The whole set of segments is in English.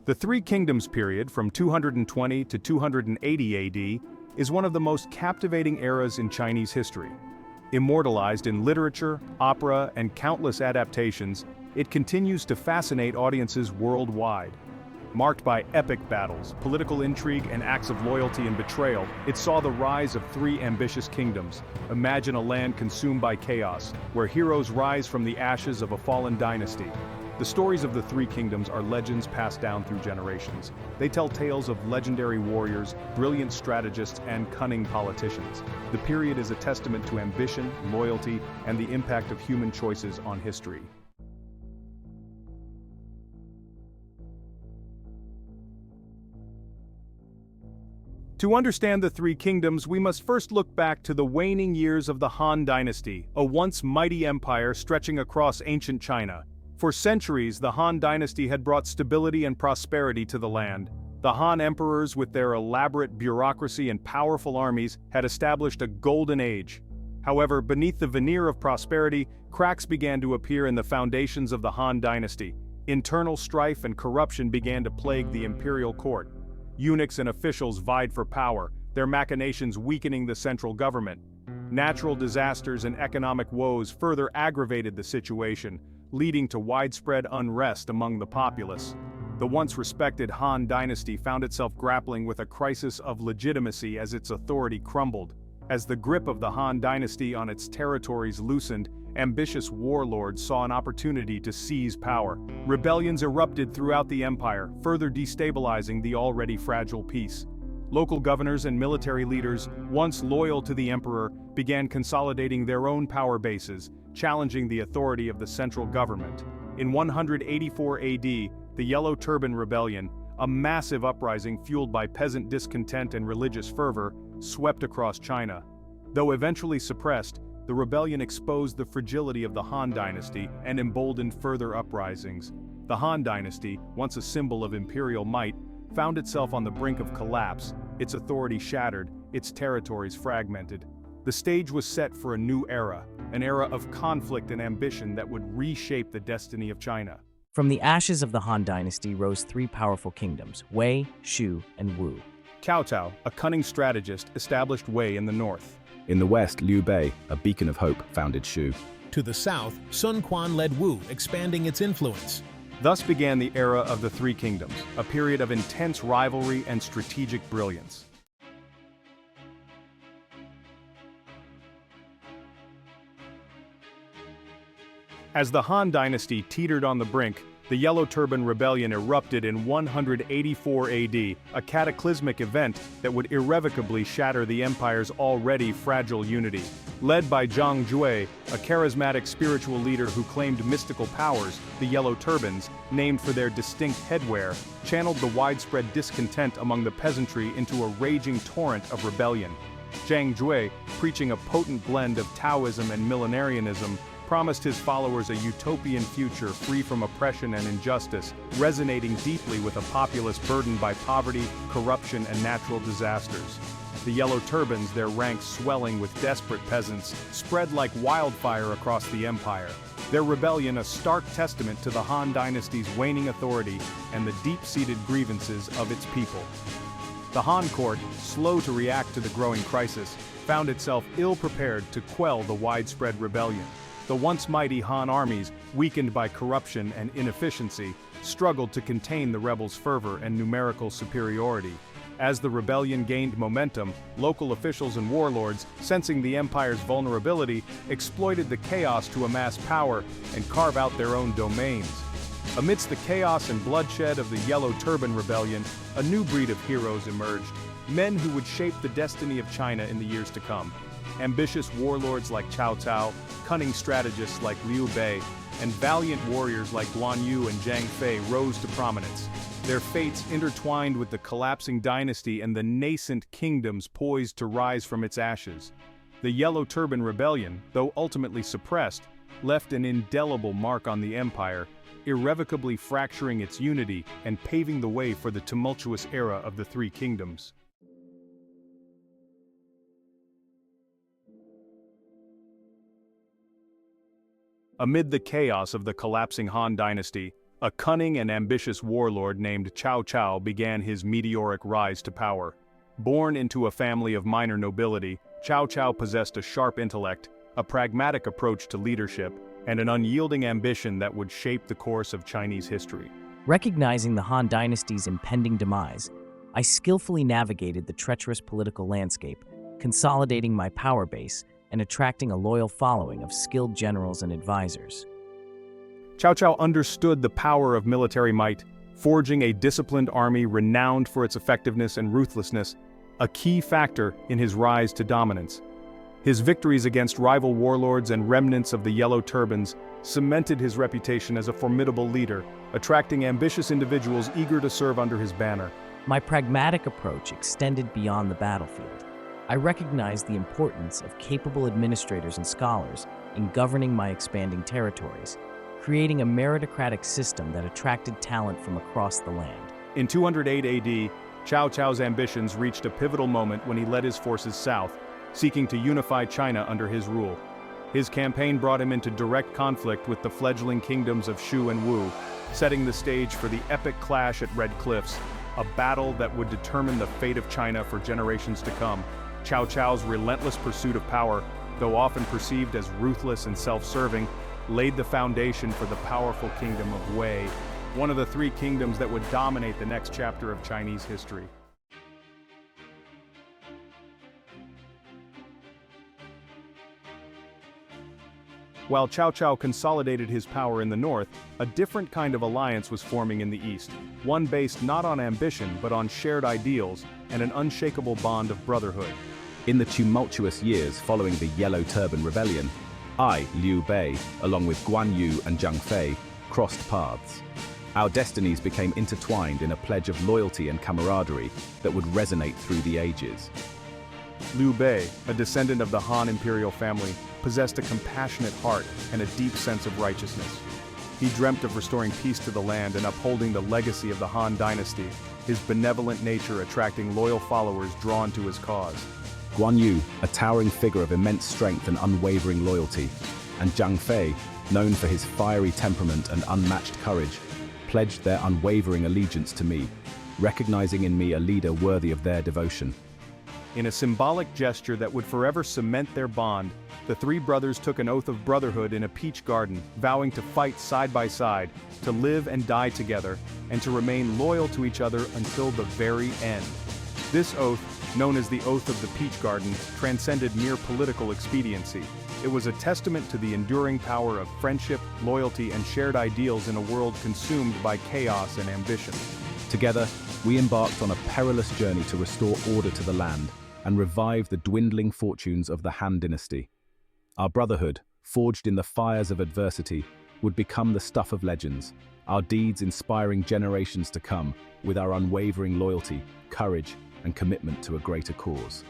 The Three Kingdoms period from 220 to 280 AD is one of the most captivating eras in Chinese history. Immortalized in literature, opera, and countless adaptations, it continues to fascinate audiences worldwide. Marked by epic battles, political intrigue, and acts of loyalty and betrayal, it saw the rise of three ambitious kingdoms. Imagine a land consumed by chaos, where heroes rise from the ashes of a fallen dynasty. The stories of the Three Kingdoms are legends passed down through generations. They tell tales of legendary warriors, brilliant strategists, and cunning politicians. The period is a testament to ambition, loyalty, and the impact of human choices on history. To understand the Three Kingdoms, we must first look back to the waning years of the Han Dynasty, a once mighty empire stretching across ancient China. For centuries, the Han Dynasty had brought stability and prosperity to the land. The Han emperors, with their elaborate bureaucracy and powerful armies, had established a golden age. However, beneath the veneer of prosperity, cracks began to appear in the foundations of the Han Dynasty. Internal strife and corruption began to plague the imperial court. Eunuchs and officials vied for power, their machinations weakening the central government. Natural disasters and economic woes further aggravated the situation, leading to widespread unrest among the populace. The once respected Han Dynasty found itself grappling with a crisis of legitimacy as its authority crumbled. As the grip of the Han Dynasty on its territories loosened, ambitious warlords saw an opportunity to seize power. Rebellions erupted throughout the empire, further destabilizing the already fragile peace. Local governors and military leaders, once loyal to the emperor, began consolidating their own power bases, challenging the authority of the central government. In 184 AD, the Yellow Turban Rebellion, a massive uprising fueled by peasant discontent and religious fervor, swept across China. Though eventually suppressed, the rebellion exposed the fragility of the Han Dynasty and emboldened further uprisings. The Han Dynasty, once a symbol of imperial might, found itself on the brink of collapse, its authority shattered, its territories fragmented. The stage was set for a new era, an era of conflict and ambition that would reshape the destiny of China. From the ashes of the Han Dynasty rose three powerful kingdoms, Wei, Shu, and Wu. Cao Cao, a cunning strategist, established Wei in the north. In the west, Liu Bei, a beacon of hope, founded Shu. To the south, Sun Quan led Wu, expanding its influence. Thus began the era of the Three Kingdoms, a period of intense rivalry and strategic brilliance. As the Han Dynasty teetered on the brink, the Yellow Turban Rebellion erupted in 184 AD, a cataclysmic event that would irrevocably shatter the empire's already fragile unity. Led by Zhang Jue, a charismatic spiritual leader who claimed mystical powers, the Yellow Turbans, named for their distinct headwear, channeled the widespread discontent among the peasantry into a raging torrent of rebellion. Zhang Jue, preaching a potent blend of Taoism and millenarianism, promised his followers a utopian future free from oppression and injustice, resonating deeply with a populace burdened by poverty, corruption, and natural disasters. The Yellow Turbans, their ranks swelling with desperate peasants, spread like wildfire across the empire. Their rebellion a stark testament to the Han Dynasty's waning authority and the deep-seated grievances of its people. The Han court, slow to react to the growing crisis, found itself ill-prepared to quell the widespread rebellion. The once mighty Han armies, weakened by corruption and inefficiency, struggled to contain the rebels' fervor and numerical superiority. As the rebellion gained momentum, local officials and warlords, sensing the empire's vulnerability, exploited the chaos to amass power and carve out their own domains. Amidst the chaos and bloodshed of the Yellow Turban Rebellion, a new breed of heroes emerged, men who would shape the destiny of China in the years to come. Ambitious warlords like Cao Cao, cunning strategists like Liu Bei, and valiant warriors like Guan Yu and Zhang Fei rose to prominence. Their fates intertwined with the collapsing dynasty and the nascent kingdoms poised to rise from its ashes. The Yellow Turban Rebellion, though ultimately suppressed, left an indelible mark on the empire, irrevocably fracturing its unity and paving the way for the tumultuous era of the Three Kingdoms. Amid the chaos of the collapsing Han Dynasty, A cunning and ambitious warlord named Cao Cao began his meteoric rise to power. Born into a family of minor nobility, Cao Cao possessed a sharp intellect, a pragmatic approach to leadership, and an unyielding ambition that would shape the course of Chinese history. Recognizing the Han Dynasty's impending demise, I skillfully navigated the treacherous political landscape, consolidating my power base and attracting a loyal following of skilled generals and advisors. Cao Cao understood the power of military might, forging a disciplined army renowned for its effectiveness and ruthlessness, a key factor in his rise to dominance. His victories against rival warlords and remnants of the Yellow Turbans cemented his reputation as a formidable leader, attracting ambitious individuals eager to serve under his banner. My pragmatic approach extended beyond the battlefield. I recognized the importance of capable administrators and scholars in governing my expanding territories, creating a meritocratic system that attracted talent from across the land. In 208 AD, Cao Cao's ambitions reached a pivotal moment when he led his forces south, seeking to unify China under his rule. His campaign brought him into direct conflict with the fledgling kingdoms of Shu and Wu, setting the stage for the epic clash at Red Cliffs, a battle that would determine the fate of China for generations to come. Cao Cao's relentless pursuit of power, though often perceived as ruthless and self-serving, laid the foundation for the powerful kingdom of Wei, one of the three kingdoms that would dominate the next chapter of Chinese history. While Cao Cao consolidated his power in the north, a different kind of alliance was forming in the east, one based not on ambition but on shared ideals and an unshakable bond of brotherhood. In the tumultuous years following the Yellow Turban Rebellion, I, Liu Bei, along with Guan Yu and Zhang Fei, crossed paths. Our destinies became intertwined in a pledge of loyalty and camaraderie that would resonate through the ages. Liu Bei, a descendant of the Han imperial family, possessed a compassionate heart and a deep sense of righteousness. He dreamt of restoring peace to the land and upholding the legacy of the Han Dynasty, his benevolent nature attracting loyal followers drawn to his cause. Guan Yu, a towering figure of immense strength and unwavering loyalty, and Zhang Fei, known for his fiery temperament and unmatched courage, pledged their unwavering allegiance to me, recognizing in me a leader worthy of their devotion. In a symbolic gesture that would forever cement their bond, the three brothers took an oath of brotherhood in a peach garden, vowing to fight side by side, to live and die together, and to remain loyal to each other until the very end. This oath, known as the Oath of the Peach Garden, transcended mere political expediency. It was a testament to the enduring power of friendship, loyalty, and shared ideals in a world consumed by chaos and ambition. Together, we embarked on a perilous journey to restore order to the land and revive the dwindling fortunes of the Han Dynasty. Our brotherhood, forged in the fires of adversity, would become the stuff of legends, our deeds inspiring generations to come with our unwavering loyalty, courage, and commitment to a greater cause.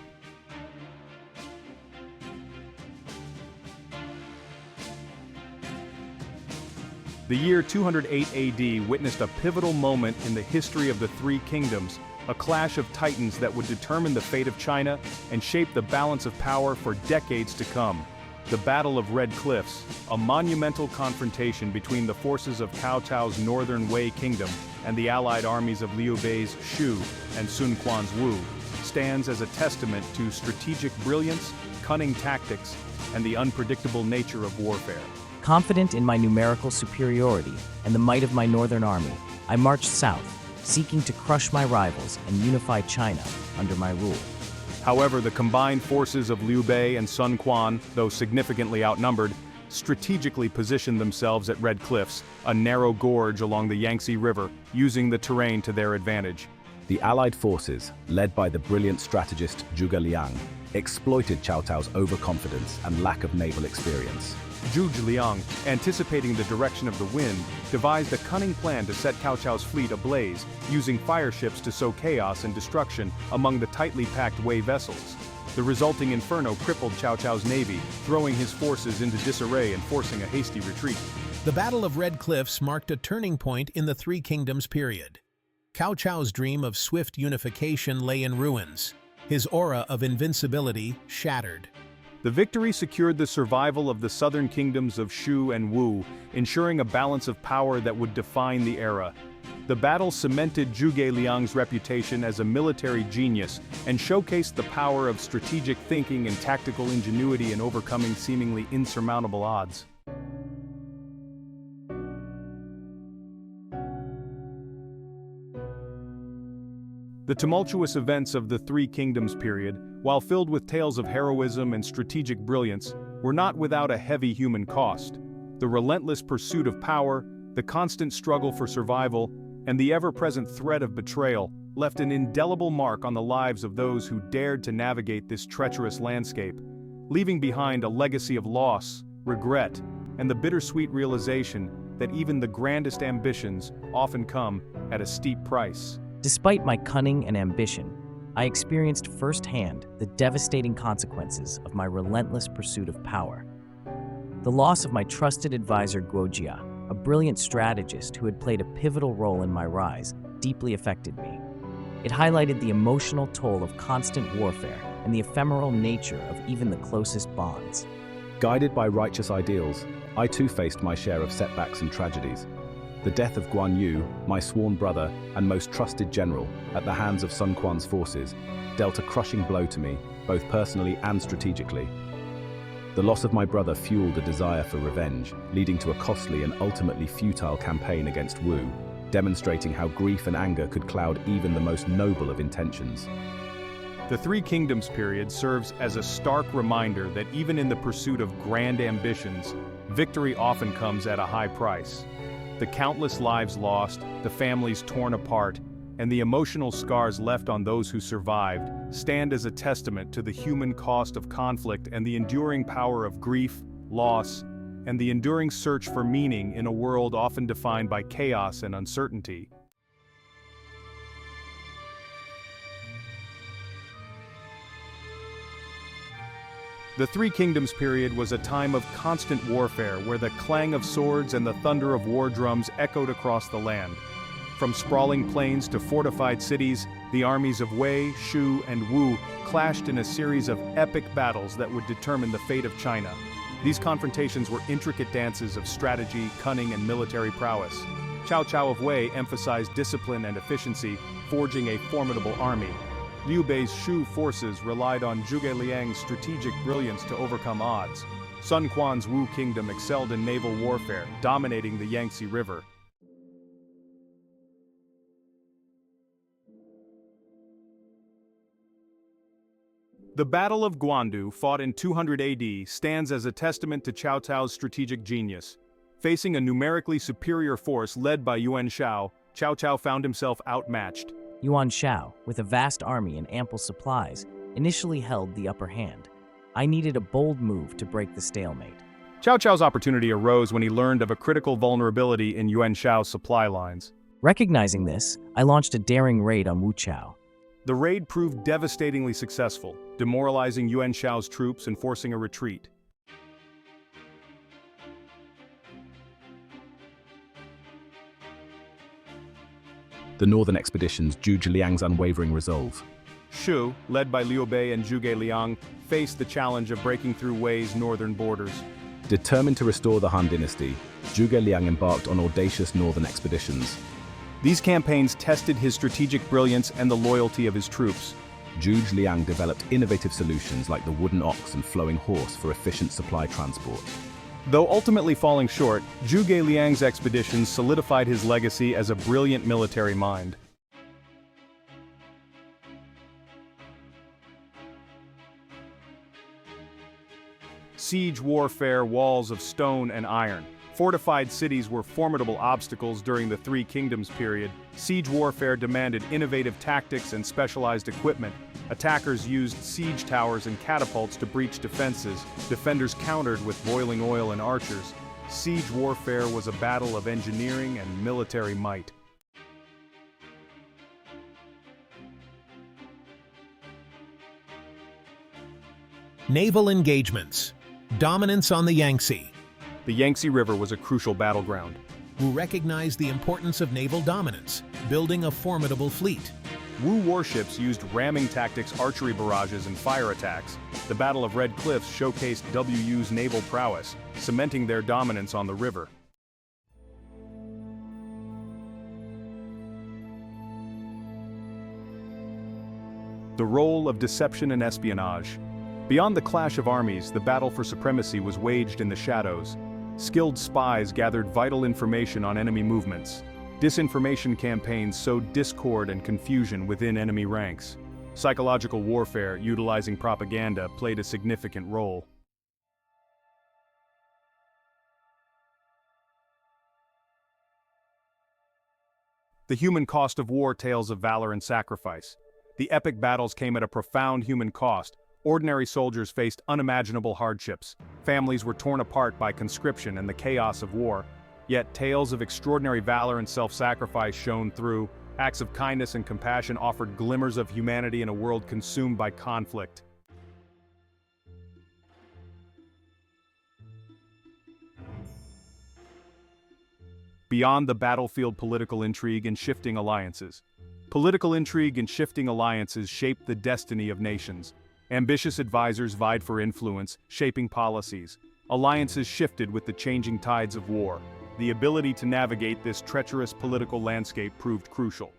The year 208 AD witnessed a pivotal moment in the history of the three kingdoms, a clash of titans that would determine the fate of China and shape the balance of power for decades to come. The Battle of Red Cliffs, a monumental confrontation between the forces of Cao Cao's northern Wei kingdom and the allied armies of Liu Bei's Shu and Sun Quan's Wu, stands as a testament to strategic brilliance, cunning tactics, and the unpredictable nature of warfare. Confident in my numerical superiority and the might of my northern army, I marched south, seeking to crush my rivals and unify China under my rule. However, the combined forces of Liu Bei and Sun Quan, though significantly outnumbered, strategically positioned themselves at Red Cliffs, a narrow gorge along the Yangtze River, using the terrain to their advantage. The Allied forces, led by the brilliant strategist Zhuge Liang, exploited Cao Cao's overconfidence and lack of naval experience. Zhuge Liang, anticipating the direction of the wind, devised a cunning plan to set Cao Cao's fleet ablaze, using fire ships to sow chaos and destruction among the tightly packed Wei vessels. The resulting inferno crippled Cao Cao's navy, throwing his forces into disarray and forcing a hasty retreat. The Battle of Red Cliffs marked a turning point in the Three Kingdoms period. Cao Cao's dream of swift unification lay in ruins, his aura of invincibility shattered. The victory secured the survival of the southern kingdoms of Shu and Wu, ensuring a balance of power that would define the era. The battle cemented Zhuge Liang's reputation as a military genius and showcased the power of strategic thinking and tactical ingenuity in overcoming seemingly insurmountable odds. The tumultuous events of the Three Kingdoms period, while filled with tales of heroism and strategic brilliance, were not without a heavy human cost. The relentless pursuit of power, the constant struggle for survival, and the ever-present threat of betrayal left an indelible mark on the lives of those who dared to navigate this treacherous landscape, leaving behind a legacy of loss, regret, and the bittersweet realization that even the grandest ambitions often come at a steep price. Despite my cunning and ambition, I experienced firsthand the devastating consequences of my relentless pursuit of power. The loss of my trusted advisor Guojia, a brilliant strategist who had played a pivotal role in my rise, deeply affected me. It highlighted the emotional toll of constant warfare and the ephemeral nature of even the closest bonds. Guided by righteous ideals, I too faced my share of setbacks and tragedies. The death of Guan Yu, my sworn brother and most trusted general, at the hands of Sun Quan's forces, dealt a crushing blow to me, both personally and strategically. The loss of my brother fueled a desire for revenge, leading to a costly and ultimately futile campaign against Wu, demonstrating how grief and anger could cloud even the most noble of intentions. The Three Kingdoms period serves as a stark reminder that even in the pursuit of grand ambitions, victory often comes at a high price. The countless lives lost, the families torn apart, and the emotional scars left on those who survived stand as a testament to the human cost of conflict and the enduring power of grief, loss, and the enduring search for meaning in a world often defined by chaos and uncertainty. The Three Kingdoms period was a time of constant warfare where the clang of swords and the thunder of war drums echoed across the land. From sprawling plains to fortified cities, the armies of Wei, Shu, and Wu clashed in a series of epic battles that would determine the fate of China. These confrontations were intricate dances of strategy, cunning, and military prowess. Cao Cao of Wei emphasized discipline and efficiency, forging a formidable army. Liu Bei's Shu forces relied on Zhuge Liang's strategic brilliance to overcome odds. Sun Quan's Wu kingdom excelled in naval warfare, dominating the Yangtze River. The Battle of Guandu, fought in 200 AD, stands as a testament to Cao Cao's strategic genius. Facing a numerically superior force led by Yuan Shao, Cao Cao found himself outmatched. Yuan Shao, with a vast army and ample supplies, initially held the upper hand. I needed a bold move to break the stalemate. Cao Cao's opportunity arose when he learned of a critical vulnerability in Yuan Shao's supply lines. Recognizing this, I launched a daring raid on Wu Chao. The raid proved devastatingly successful, demoralizing Yuan Shao's troops and forcing a retreat. The northern expedition's Zhuge Liang's unwavering resolve. Shu, led by Liu Bei and Zhuge Liang, faced the challenge of breaking through Wei's northern borders. Determined to restore the Han Dynasty, Zhuge Liang embarked on audacious northern expeditions. These campaigns tested his strategic brilliance and the loyalty of his troops. Zhuge Liang developed innovative solutions like the wooden ox and flowing horse for efficient supply transport. Though ultimately falling short, Zhuge Liang's expeditions solidified his legacy as a brilliant military mind. Siege warfare, walls of stone and iron. Fortified cities were formidable obstacles during the Three Kingdoms period. Siege warfare demanded innovative tactics and specialized equipment. Attackers used siege towers and catapults to breach defenses. Defenders countered with boiling oil and archers. Siege warfare was a battle of engineering and military might. Naval engagements. Dominance on the Yangtze. The Yangtze River was a crucial battleground. Wu recognized the importance of naval dominance, building a formidable fleet. Wu warships used ramming tactics, archery barrages, and fire attacks. The Battle of Red Cliffs showcased WU's naval prowess, cementing their dominance on the river. The role of deception and espionage. Beyond the clash of armies, the battle for supremacy was waged in the shadows. Skilled spies gathered vital information on enemy movements. Disinformation campaigns sowed discord and confusion within enemy ranks. Psychological warfare, utilizing propaganda, played a significant role. The human cost of war, tales of valor and sacrifice. The epic battles came at a profound human cost. Ordinary soldiers faced unimaginable hardships. Families were torn apart by conscription and the chaos of war. Yet tales of extraordinary valor and self-sacrifice shone through. Acts of kindness and compassion offered glimmers of humanity in a world consumed by conflict. Beyond the battlefield, political intrigue and shifting alliances. Political intrigue and shifting alliances shaped the destiny of nations. Ambitious advisors vied for influence, shaping policies. Alliances shifted with the changing tides of war. The ability to navigate this treacherous political landscape proved crucial.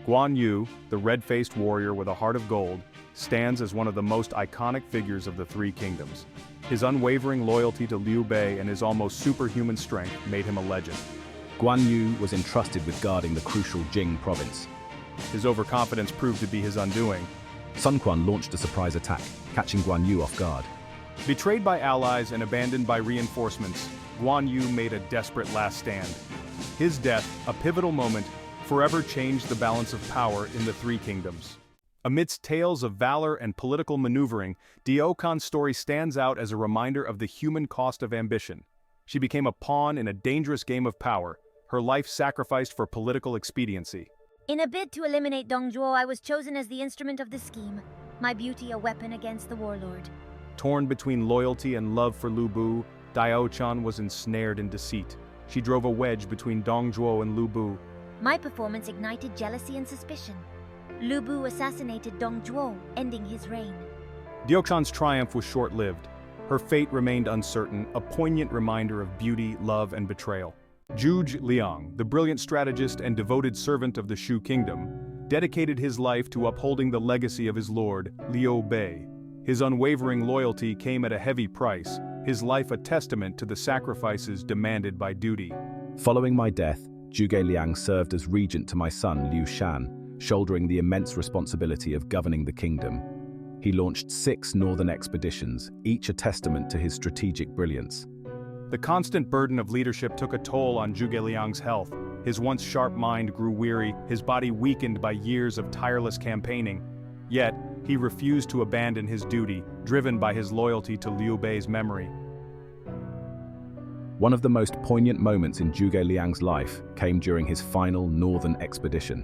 Guan Yu, the red-faced warrior with a heart of gold, stands as one of the most iconic figures of the Three Kingdoms. His unwavering loyalty to Liu Bei and his almost superhuman strength made him a legend. Guan Yu was entrusted with guarding the crucial Jing province. His overconfidence proved to be his undoing. Sun Quan launched a surprise attack, catching Guan Yu off guard. Betrayed by allies and abandoned by reinforcements, Guan Yu made a desperate last stand. His death, a pivotal moment, forever changed the balance of power in the Three Kingdoms. Amidst tales of valor and political maneuvering, Diao Kan's story stands out as a reminder of the human cost of ambition. She became a pawn in a dangerous game of power, her life sacrificed for political expediency. In a bid to eliminate Dong Zhuo, I was chosen as the instrument of the scheme, my beauty a weapon against the warlord. Torn between loyalty and love for Lu Bu, Diao Kan was ensnared in deceit. She drove a wedge between Dong Zhuo and Lu Bu. My performance ignited jealousy and suspicion. Lu Bu assassinated Dong Zhuo, ending his reign. Diao Kan's triumph was short-lived. Her fate remained uncertain, a poignant reminder of beauty, love, and betrayal. Zhuge Liang, the brilliant strategist and devoted servant of the Shu Kingdom, dedicated his life to upholding the legacy of his lord, Liu Bei. His unwavering loyalty came at a heavy price, his life a testament to the sacrifices demanded by duty. Following my death, Zhuge Liang served as regent to my son Liu Shan, shouldering the immense responsibility of governing the kingdom. He launched 6 northern expeditions, each a testament to his strategic brilliance. The constant burden of leadership took a toll on Zhuge Liang's health. His once sharp mind grew weary, his body weakened by years of tireless campaigning. Yet, he refused to abandon his duty, driven by his loyalty to Liu Bei's memory. One of the most poignant moments in Zhuge Liang's life came during his final northern expedition.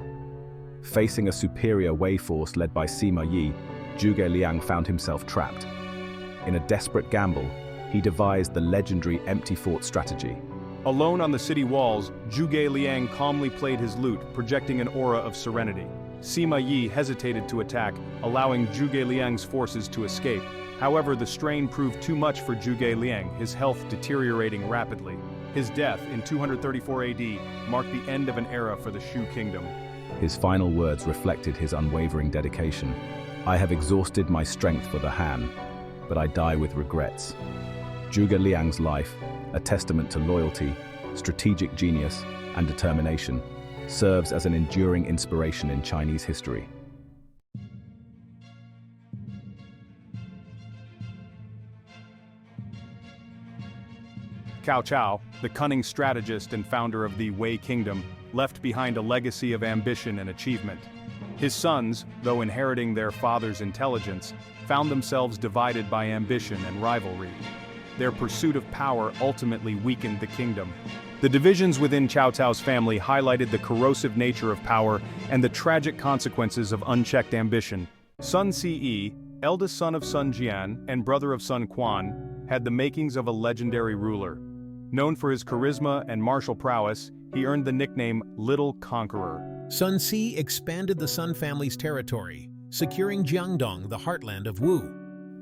Facing a superior Wei force led by Sima Yi, Zhuge Liang found himself trapped. In a desperate gamble, he devised the legendary empty fort strategy. Alone on the city walls, Zhuge Liang calmly played his lute, projecting an aura of serenity. Sima Yi hesitated to attack, allowing Zhuge Liang's forces to escape. However, the strain proved too much for Zhuge Liang, his health deteriorating rapidly. His death in 234 AD marked the end of an era for the Shu Kingdom. His final words reflected his unwavering dedication. "I have exhausted my strength for the Han, but I die with regrets." Zhuge Liang's life, a testament to loyalty, strategic genius, and determination, serves as an enduring inspiration in Chinese history. Cao Cao, the cunning strategist and founder of the Wei Kingdom, left behind a legacy of ambition and achievement. His sons, though inheriting their father's intelligence, found themselves divided by ambition and rivalry. Their pursuit of power ultimately weakened the kingdom. The divisions within Cao Cao's family highlighted the corrosive nature of power and the tragic consequences of unchecked ambition. Sun Ce, eldest son of Sun Jian and brother of Sun Quan, had the makings of a legendary ruler. Known for his charisma and martial prowess, he earned the nickname Little Conqueror. Sun Ce expanded the Sun family's territory, securing Jiangdong, the heartland of Wu.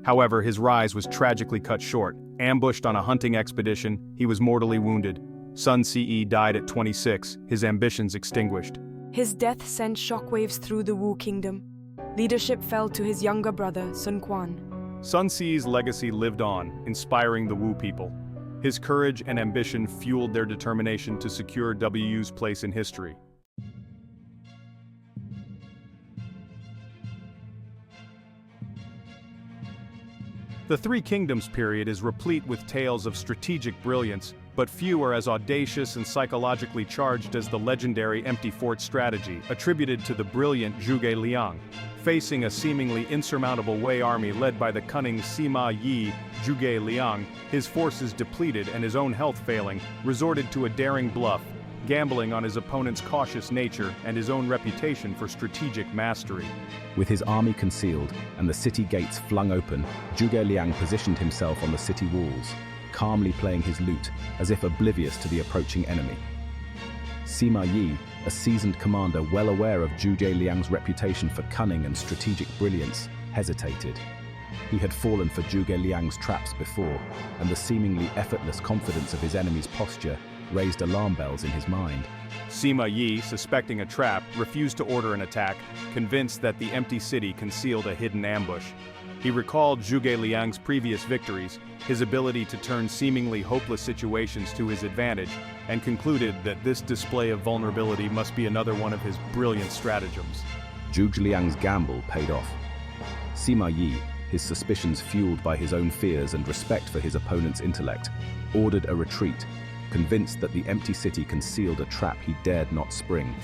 However, his rise was tragically cut short. Ambushed on a hunting expedition, he was mortally wounded. Sun Ce died at 26, his ambitions extinguished. His death sent shockwaves through the Wu kingdom. Leadership fell to his younger brother, Sun Quan. Sun Ce's legacy lived on, inspiring the Wu people. His courage and ambition fueled their determination to secure Wu's place in history. The Three Kingdoms period is replete with tales of strategic brilliance, but few are as audacious and psychologically charged as the legendary empty fort strategy, attributed to the brilliant Zhuge Liang. Facing a seemingly insurmountable Wei army led by the cunning Sima Yi, Zhuge Liang, his forces depleted and his own health failing, resorted to a daring bluff, gambling on his opponent's cautious nature and his own reputation for strategic mastery. With his army concealed and the city gates flung open, Zhuge Liang positioned himself on the city walls, calmly playing his lute as if oblivious to the approaching enemy. Sima Yi, a seasoned commander well aware of Zhuge Liang's reputation for cunning and strategic brilliance, hesitated. He had fallen for Zhuge Liang's traps before, and the seemingly effortless confidence of his enemy's posture raised alarm bells in his mind. Sima Yi, suspecting a trap, refused to order an attack, convinced that the empty city concealed a hidden ambush. He recalled Zhuge Liang's previous victories, his ability to turn seemingly hopeless situations to his advantage, and concluded that this display of vulnerability must be another one of his brilliant stratagems. Zhuge Liang's gamble paid off. Sima Yi, his suspicions fueled by his own fears and respect for his opponent's intellect, ordered a retreat, convinced that the empty city concealed a trap he dared not spring.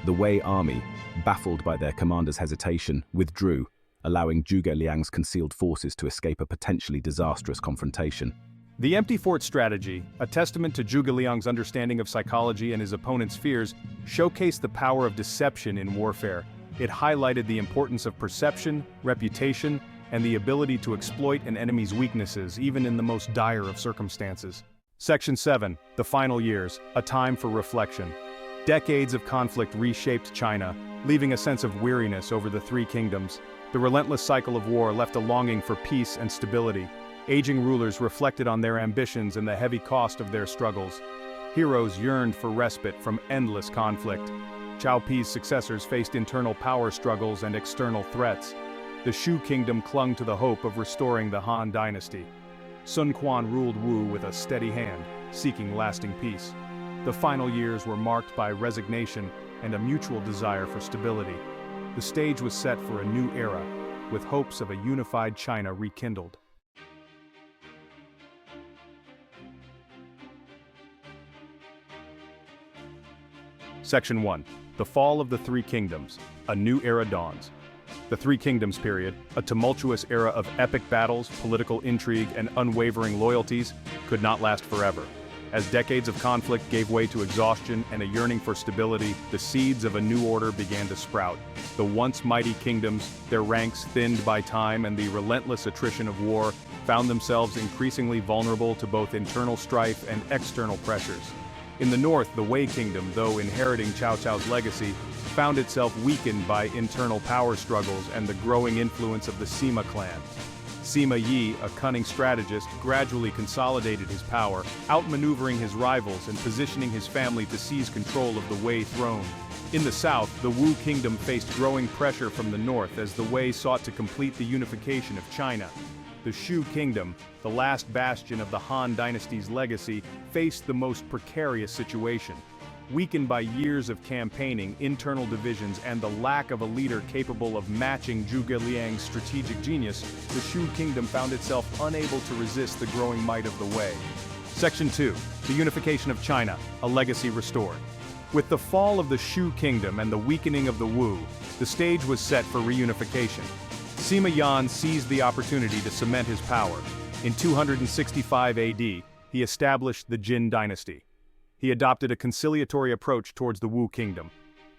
The Wei army, baffled by their commander's hesitation, withdrew, allowing Zhuge Liang's concealed forces to escape a potentially disastrous confrontation. The empty fort strategy, a testament to Zhuge Liang's understanding of psychology and his opponent's fears, showcased the power of deception in warfare. It highlighted the importance of perception, reputation, and the ability to exploit an enemy's weaknesses even in the most dire of circumstances. Section 7, The Final Years, a time for reflection. Decades of conflict reshaped China, leaving a sense of weariness over the Three Kingdoms. The relentless cycle of war left a longing for peace and stability. Aging rulers reflected on their ambitions and the heavy cost of their struggles. Heroes yearned for respite from endless conflict. Cao Pi's successors faced internal power struggles and external threats. The Shu kingdom clung to the hope of restoring the Han Dynasty. Sun Quan ruled Wu with a steady hand, seeking lasting peace. The final years were marked by resignation and a mutual desire for stability. The stage was set for a new era, with hopes of a unified China rekindled. Section 1. The Fall of the Three Kingdoms. A new era dawns. The Three Kingdoms period, a tumultuous era of epic battles, political intrigue, and unwavering loyalties, could not last forever. As decades of conflict gave way to exhaustion and a yearning for stability, the seeds of a new order began to sprout. The once mighty kingdoms, their ranks thinned by time and the relentless attrition of war, found themselves increasingly vulnerable to both internal strife and external pressures. In the north, the Wei kingdom, though inheriting Cao Cao's legacy, found itself weakened by internal power struggles and the growing influence of the Sima clan. Sima Yi, a cunning strategist, gradually consolidated his power, outmaneuvering his rivals and positioning his family to seize control of the Wei throne. In the south, the Wu kingdom faced growing pressure from the north as the Wei sought to complete the unification of China. The Shu kingdom, the last bastion of the Han Dynasty's legacy, faced the most precarious situation. Weakened by years of campaigning, internal divisions, and the lack of a leader capable of matching Zhuge Liang's strategic genius, the Shu kingdom found itself unable to resist the growing might of the Wei. Section 2. The Unification of China, a legacy restored. With the fall of the Shu kingdom and the weakening of the Wu, the stage was set for reunification. Sima Yan seized the opportunity to cement his power. In 265 AD, he established the Jin dynasty. He adopted a conciliatory approach towards the Wu kingdom.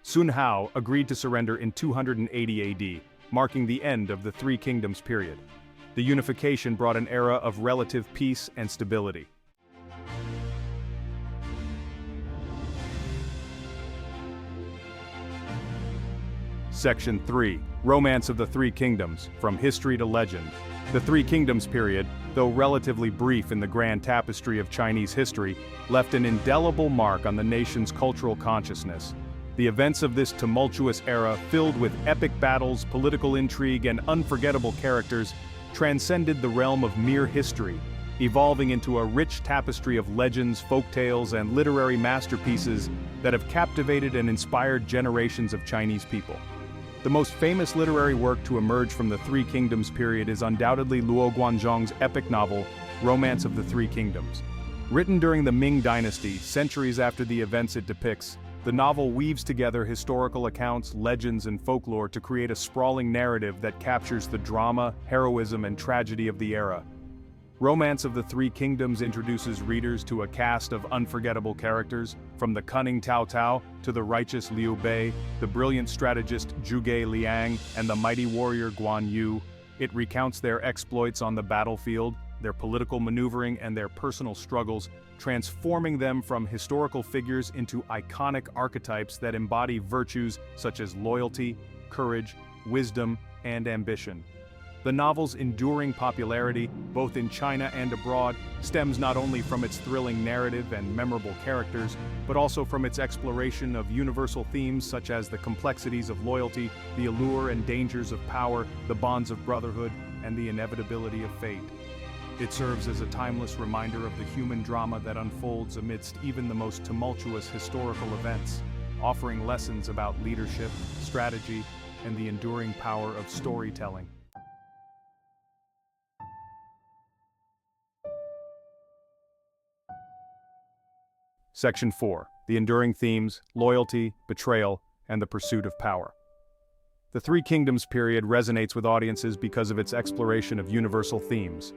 Sun Hao agreed to surrender in 280 AD, marking the end of the Three Kingdoms period. The unification brought an era of relative peace and stability. Section 3. Romance of the Three Kingdoms, From History to Legend. The Three Kingdoms period, though relatively brief in the grand tapestry of Chinese history, left an indelible mark on the nation's cultural consciousness. The events of this tumultuous era, filled with epic battles, political intrigue, and unforgettable characters, transcended the realm of mere history, evolving into a rich tapestry of legends, folktales, and literary masterpieces that have captivated and inspired generations of Chinese people. The most famous literary work to emerge from the Three Kingdoms period is undoubtedly Luo Guanzhong's epic novel, Romance of the Three Kingdoms. Written during the Ming Dynasty, centuries after the events it depicts, the novel weaves together historical accounts, legends, and folklore to create a sprawling narrative that captures the drama, heroism, and tragedy of the era. Romance of the Three Kingdoms introduces readers to a cast of unforgettable characters, from the cunning Cao Cao to the righteous Liu Bei, the brilliant strategist Zhuge Liang, and the mighty warrior Guan Yu. It recounts their exploits on the battlefield, their political maneuvering, and their personal struggles, transforming them from historical figures into iconic archetypes that embody virtues such as loyalty, courage, wisdom, and ambition. The novel's enduring popularity, both in China and abroad, stems not only from its thrilling narrative and memorable characters, but also from its exploration of universal themes such as the complexities of loyalty, the allure and dangers of power, the bonds of brotherhood, and the inevitability of fate. It serves as a timeless reminder of the human drama that unfolds amidst even the most tumultuous historical events, offering lessons about leadership, strategy, and the enduring power of storytelling. Section 4. The enduring themes, loyalty, betrayal, and the pursuit of power. The Three Kingdoms period resonates with audiences because of its exploration of universal themes.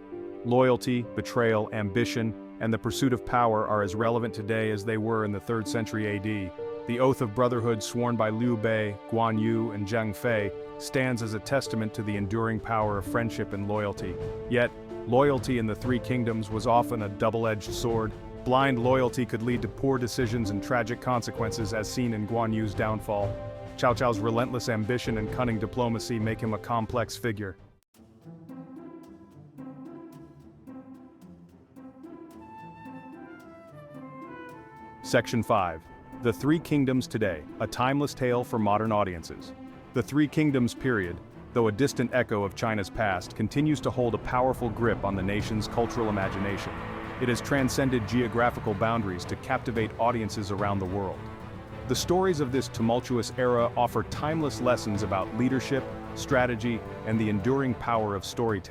Loyalty, betrayal, ambition, and the pursuit of power are as relevant today as they were in the 3rd century AD. The oath of brotherhood sworn by Liu Bei, Guan Yu, and Zhang Fei stands as a testament to the enduring power of friendship and loyalty. Yet, loyalty in the Three Kingdoms was often a double-edged sword. Blind loyalty could lead to poor decisions and tragic consequences, as seen in Guan Yu's downfall. Cao Cao's relentless ambition and cunning diplomacy make him a complex figure. Section 5. The Three Kingdoms Today, a timeless tale for modern audiences. The Three Kingdoms period, though a distant echo of China's past, continues to hold a powerful grip on the nation's cultural imagination. It has transcended geographical boundaries to captivate audiences around the world. The stories of this tumultuous era offer timeless lessons about leadership, strategy, and the enduring power of storytelling.